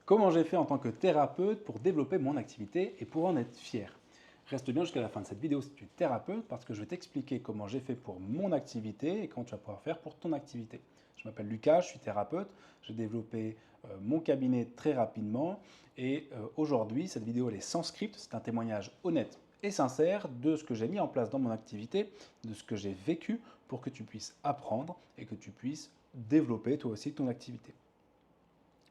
Comment j'ai fait en tant que thérapeute pour développer mon activité et pour en être fier? Reste bien jusqu'à la fin de cette vidéo si tu es thérapeute parce que je vais t'expliquer comment j'ai fait pour mon activité et comment tu vas pouvoir faire pour ton activité. Je m'appelle Lucas, je suis thérapeute, j'ai développé mon cabinet très rapidement et aujourd'hui cette vidéo elle est sans script, c'est un témoignage honnête et sincère de ce que j'ai mis en place dans mon activité, de ce que j'ai vécu pour que tu puisses apprendre et que tu puisses développer toi aussi ton activité.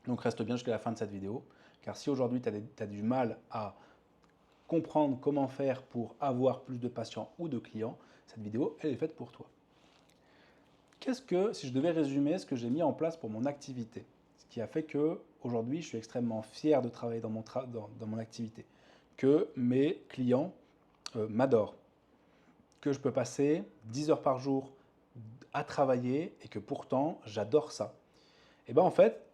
Donc reste bien jusqu'à la fin de cette vidéo, car si aujourd'hui tu as du mal à comprendre comment faire pour avoir plus de patients ou de clients, cette vidéo, elle est faite pour toi. Qu'est-ce que, si je devais résumer ce que j'ai mis en place pour mon activité, ce qui a fait que aujourd'hui je suis extrêmement fier de travailler dans mon activité, que mes clients m'adorent, que je peux passer 10 heures par jour à travailler et que pourtant j'adore ça. Et bien en fait,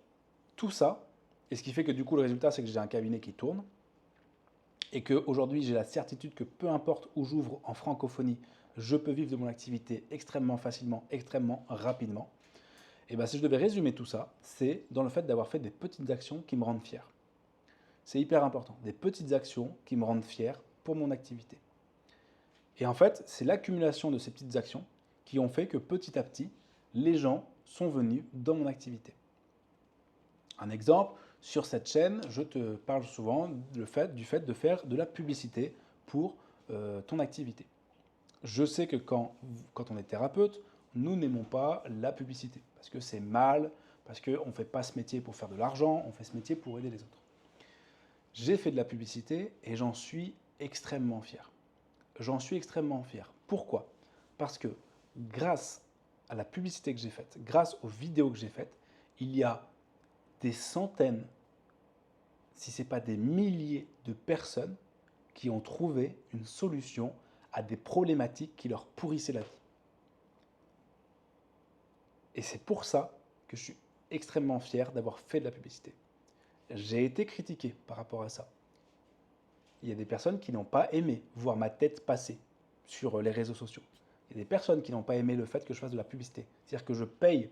tout ça, et ce qui fait que du coup le résultat c'est que j'ai un cabinet qui tourne et qu'aujourd'hui j'ai la certitude que peu importe où j'ouvre en francophonie, je peux vivre de mon activité extrêmement facilement, extrêmement rapidement. Et bien si je devais résumer tout ça, c'est dans le fait d'avoir fait des petites actions qui me rendent fier. C'est hyper important, des petites actions qui me rendent fier pour mon activité. Et en fait, c'est l'accumulation de ces petites actions qui ont fait que petit à petit, les gens sont venus dans mon activité. Un exemple, sur cette chaîne, je te parle souvent du fait de faire de la publicité pour ton activité. Je sais que quand on est thérapeute, nous n'aimons pas la publicité, parce que c'est mal, parce qu'on ne fait pas ce métier pour faire de l'argent, on fait ce métier pour aider les autres. J'ai fait de la publicité et j'en suis extrêmement fier. J'en suis extrêmement fier. Pourquoi? Parce que grâce à la publicité que j'ai faite, grâce aux vidéos que j'ai faites, il y a des centaines, si ce n'est pas des milliers de personnes qui ont trouvé une solution à des problématiques qui leur pourrissaient la vie. Et c'est pour ça que je suis extrêmement fier d'avoir fait de la publicité. J'ai été critiqué par rapport à ça. Il y a des personnes qui n'ont pas aimé voir ma tête passer sur les réseaux sociaux. Il y a des personnes qui n'ont pas aimé le fait que je fasse de la publicité. C'est-à-dire que je paye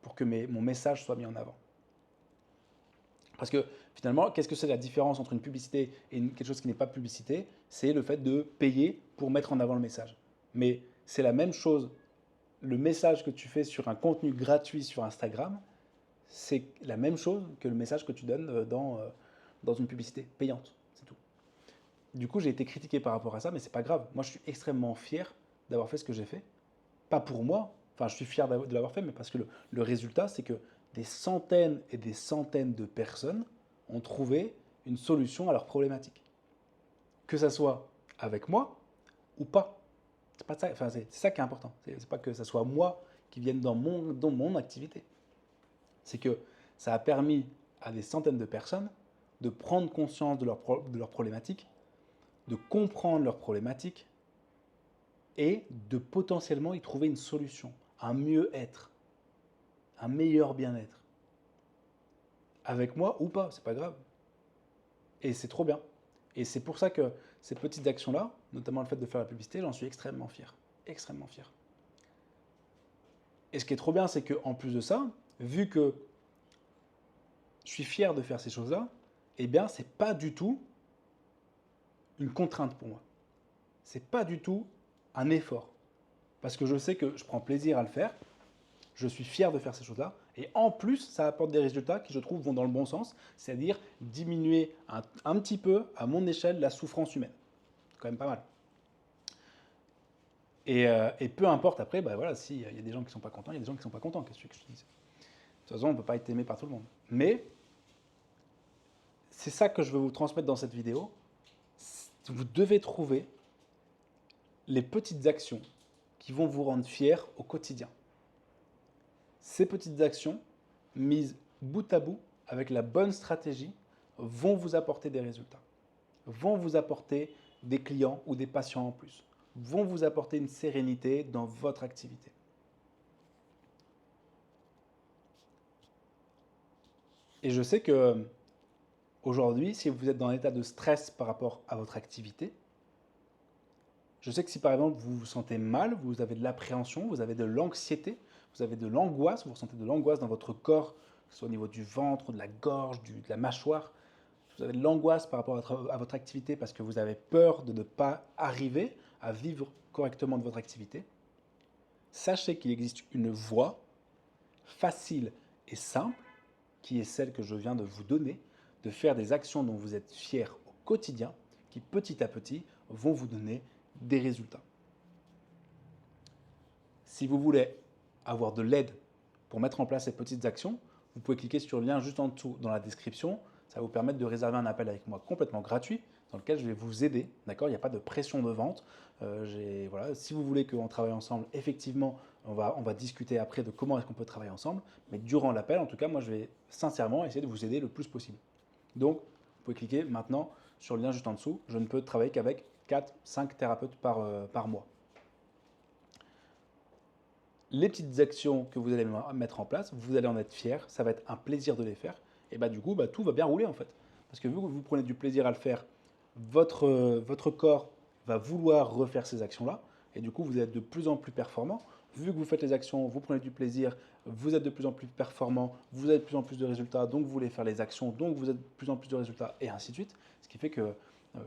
pour que mon message soit mis en avant. Parce que finalement, qu'est-ce que c'est la différence entre une publicité et quelque chose qui n'est pas publicité? C'est le fait de payer pour mettre en avant le message. Mais c'est la même chose. Le message que tu fais sur un contenu gratuit sur Instagram, c'est la même chose que le message que tu donnes dans une publicité payante. C'est tout. Du coup, j'ai été critiqué par rapport à ça, mais c'est pas grave. Moi, je suis extrêmement fier d'avoir fait ce que j'ai fait. Pas pour moi, enfin, je suis fier de l'avoir fait, mais parce que le résultat, c'est que des centaines et des centaines de personnes ont trouvé une solution à leurs problématiques. Que ça soit avec moi ou pas. C'est pas ça, enfin, c'est ça qui est important. C'est pas que ça soit moi qui vienne dans mon activité. C'est que ça a permis à des centaines de personnes de prendre conscience de leurs problématiques, de comprendre leurs problématiques et de potentiellement y trouver une solution, un mieux-être, un meilleur bien-être. Avec moi ou pas, c'est pas grave. Et c'est trop bien. Et c'est pour ça que ces petites actions-là, notamment le fait de faire la publicité, j'en suis extrêmement fier. Extrêmement fier. Et ce qui est trop bien, c'est qu'en plus de ça, vu que je suis fier de faire ces choses-là, eh bien, c'est pas du tout une contrainte pour moi. C'est pas du tout un effort. Parce que je sais que je prends plaisir à le faire, je suis fier de faire ces choses-là, et en plus, ça apporte des résultats qui, je trouve, vont dans le bon sens, c'est-à-dire diminuer un petit peu, à mon échelle, la souffrance humaine. C'est quand même pas mal. Et peu importe après, bah voilà, s'il y a des gens qui ne sont pas contents, il y a des gens qui ne sont pas contents, qu'est-ce que je te dis. De toute façon, on ne peut pas être aimé par tout le monde. Mais c'est ça que je veux vous transmettre dans cette vidéo. Vous devez trouver les petites actions qui vont vous rendre fiers au quotidien. Ces petites actions, mises bout à bout, avec la bonne stratégie, vont vous apporter des résultats, vont vous apporter des clients ou des patients en plus, vont vous apporter une sérénité dans votre activité. Et je sais que aujourd'hui, si vous êtes dans un état de stress par rapport à votre activité, je sais que si par exemple vous vous sentez mal, vous avez de l'appréhension, vous avez de l'anxiété, vous avez de l'angoisse, vous ressentez de l'angoisse dans votre corps que ce soit au niveau du ventre, de la gorge, de la mâchoire, si vous avez de l'angoisse par rapport à votre activité parce que vous avez peur de ne pas arriver à vivre correctement de votre activité, sachez qu'il existe une voie facile et simple, qui est celle que je viens de vous donner, de faire des actions dont vous êtes fiers au quotidien, qui petit à petit vont vous donner des résultats. Si vous voulez avoir de l'aide pour mettre en place ces petites actions, vous pouvez cliquer sur le lien juste en dessous dans la description. Ça va vous permettre de réserver un appel avec moi complètement gratuit dans lequel je vais vous aider. D'accord? Il n'y a pas de pression de vente. Voilà, si vous voulez qu'on travaille ensemble, effectivement, on va discuter après de comment est-ce qu'on peut travailler ensemble. Mais durant l'appel, en tout cas, moi, je vais sincèrement essayer de vous aider le plus possible. Donc, vous pouvez cliquer maintenant sur le lien juste en dessous. Je ne peux travailler qu'avec 4-5 thérapeutes par mois. Les petites actions que vous allez mettre en place, vous allez en être fier, ça va être un plaisir de les faire, et bah du coup, tout va bien rouler en fait. Parce que vu que vous prenez du plaisir à le faire, votre corps va vouloir refaire ces actions-là, et du coup, vous êtes de plus en plus performant. Vu que vous faites les actions, vous prenez du plaisir, vous êtes de plus en plus performant, vous avez de plus en plus de résultats, donc vous voulez faire les actions, donc vous avez de plus en plus de résultats, et ainsi de suite. Ce qui fait que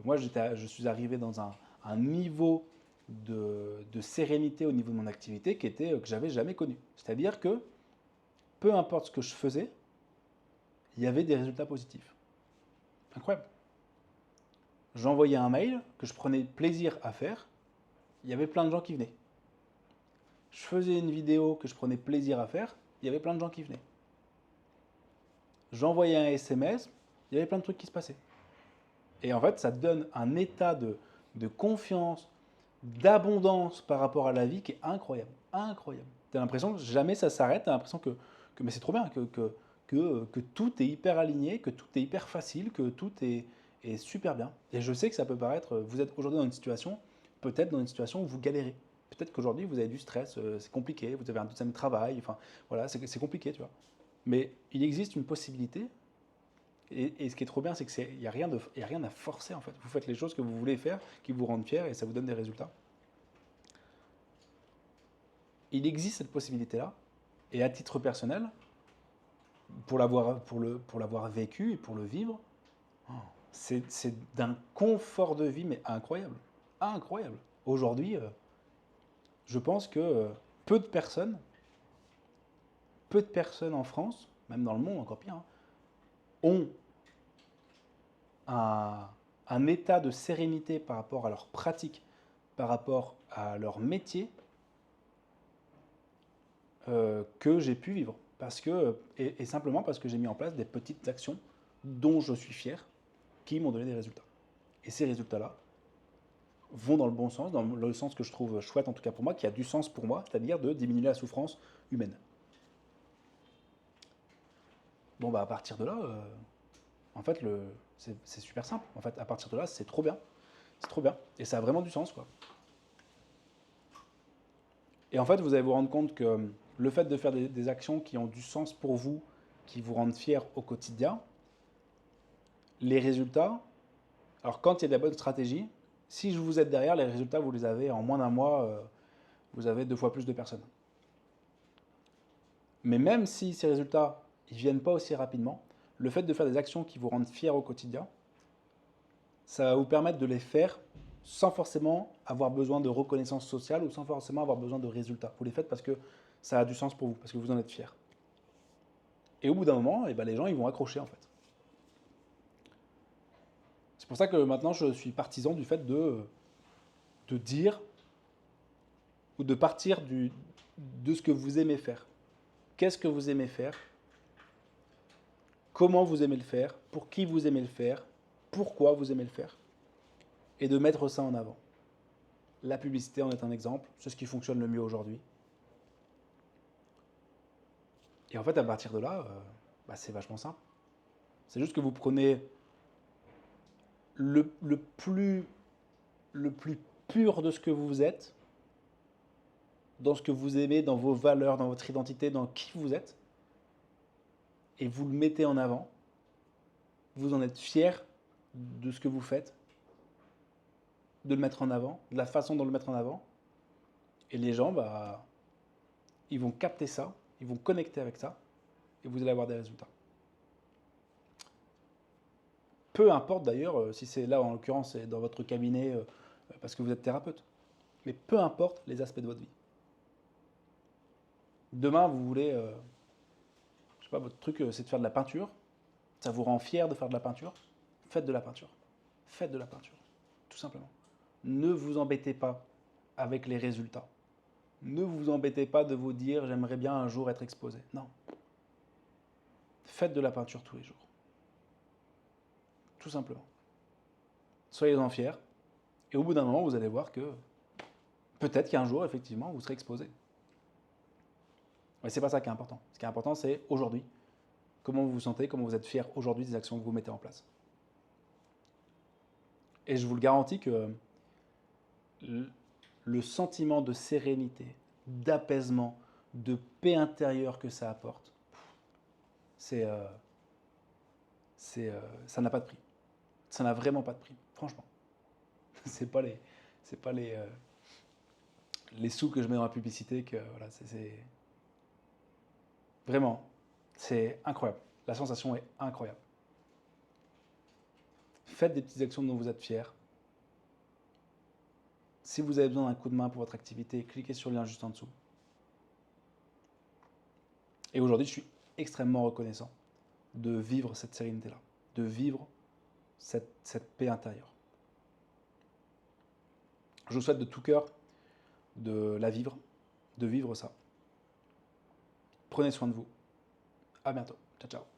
moi, je suis arrivé dans un niveau de sérénité au niveau de mon activité que j'avais jamais connu. C'est-à-dire que peu importe ce que je faisais, il y avait des résultats positifs. Incroyable. J'envoyais un mail que je prenais plaisir à faire, il y avait plein de gens qui venaient. Je faisais une vidéo que je prenais plaisir à faire, il y avait plein de gens qui venaient. J'envoyais un SMS, il y avait plein de trucs qui se passaient. Et en fait, ça donne un état de confiance, d'abondance par rapport à la vie qui est incroyable. Incroyable. Tu as l'impression que jamais ça s'arrête, tu as l'impression mais c'est trop bien, que tout est hyper aligné, que tout est hyper facile, que tout est super bien. Et je sais que ça peut paraître, vous êtes aujourd'hui dans une situation, peut-être dans une situation où vous galérez. Peut-être qu'aujourd'hui vous avez du stress, c'est compliqué, vous avez un deuxième travail, enfin voilà, c'est compliqué, tu vois. Mais il existe une possibilité, et ce qui est trop bien, c'est qu'il n'y a rien à forcer en fait. Vous faites les choses que vous voulez faire, qui vous rendent fiers, et ça vous donne des résultats. Il existe cette possibilité-là, et à titre personnel, pour l'avoir vécu et pour le vivre, c'est d'un confort de vie, mais incroyable. Incroyable. Aujourd'hui, je pense que peu de personnes en France, même dans le monde encore pire, ont un état de sérénité par rapport à leur pratique, par rapport à leur métier, que j'ai pu vivre. Et simplement parce que j'ai mis en place des petites actions dont je suis fier, qui m'ont donné des résultats. Et ces résultats-là vont dans le bon sens, dans le sens que je trouve chouette, en tout cas pour moi, qui a du sens pour moi, c'est-à-dire de diminuer la souffrance humaine. Bon, à partir de là, en fait, c'est super simple. En fait, à partir de là, c'est trop bien. C'est trop bien. Et ça a vraiment du sens, quoi. Et en fait, vous allez vous rendre compte que le fait de faire des actions qui ont du sens pour vous, qui vous rendent fiers au quotidien, les résultats, alors quand il y a de la bonne stratégie, si je vous aide derrière, les résultats, vous les avez en moins d'un mois, vous avez 2 fois plus de personnes. Mais même si ces résultats ne viennent pas aussi rapidement, le fait de faire des actions qui vous rendent fiers au quotidien, ça va vous permettre de les faire sans forcément avoir besoin de reconnaissance sociale ou sans forcément avoir besoin de résultats. Vous les faites parce que ça a du sens pour vous, parce que vous en êtes fiers. Et au bout d'un moment, les gens ils vont accrocher en fait. C'est pour ça que maintenant je suis partisan du fait de dire ou de partir de ce que vous aimez faire. Qu'est-ce que vous aimez faire? Comment vous aimez le faire? Pour qui vous aimez le faire? Pourquoi vous aimez le faire? Et de mettre ça en avant. La publicité en est un exemple, c'est ce qui fonctionne le mieux aujourd'hui. Et en fait, à partir de là, c'est vachement simple. C'est juste que vous prenez le plus pur de ce que vous êtes, dans ce que vous aimez, dans vos valeurs, dans votre identité, dans qui vous êtes, et vous le mettez en avant. Vous en êtes fier de ce que vous faites, de le mettre en avant, de la façon dont le mettre en avant. Et les gens, ils vont capter ça, ils vont connecter avec ça, et vous allez avoir des résultats. Peu importe d'ailleurs si c'est là, en l'occurrence, c'est dans votre cabinet parce que vous êtes thérapeute, mais peu importe les aspects de votre vie. Demain, vous voulez, je sais pas, votre truc, c'est de faire de la peinture. Ça vous rend fier de faire de la peinture. Faites de la peinture. Faites de la peinture, tout simplement. Ne vous embêtez pas avec les résultats. Ne vous embêtez pas de vous dire j'aimerais bien un jour être exposé. Non. Faites de la peinture tous les jours. Tout simplement. Soyez-en fiers. Et au bout d'un moment, vous allez voir que peut-être qu'un jour, effectivement, vous serez exposé. Mais c'est pas ça qui est important. Ce qui est important, c'est aujourd'hui. Comment vous vous sentez, comment vous êtes fier aujourd'hui des actions que vous mettez en place. Et je vous le garantis que le sentiment de sérénité, d'apaisement, de paix intérieure que ça apporte, ça n'a pas de prix. Ça n'a vraiment pas de prix, franchement. C'est pas les sous que je mets dans la publicité que voilà, vraiment, c'est incroyable. La sensation est incroyable. Faites des petites actions dont vous êtes fiers. Si vous avez besoin d'un coup de main pour votre activité, cliquez sur le lien juste en dessous. Et aujourd'hui, je suis extrêmement reconnaissant de vivre cette sérénité-là, de vivre cette paix intérieure. Je vous souhaite de tout cœur de la vivre, de vivre ça. Prenez soin de vous. À bientôt. Ciao, ciao.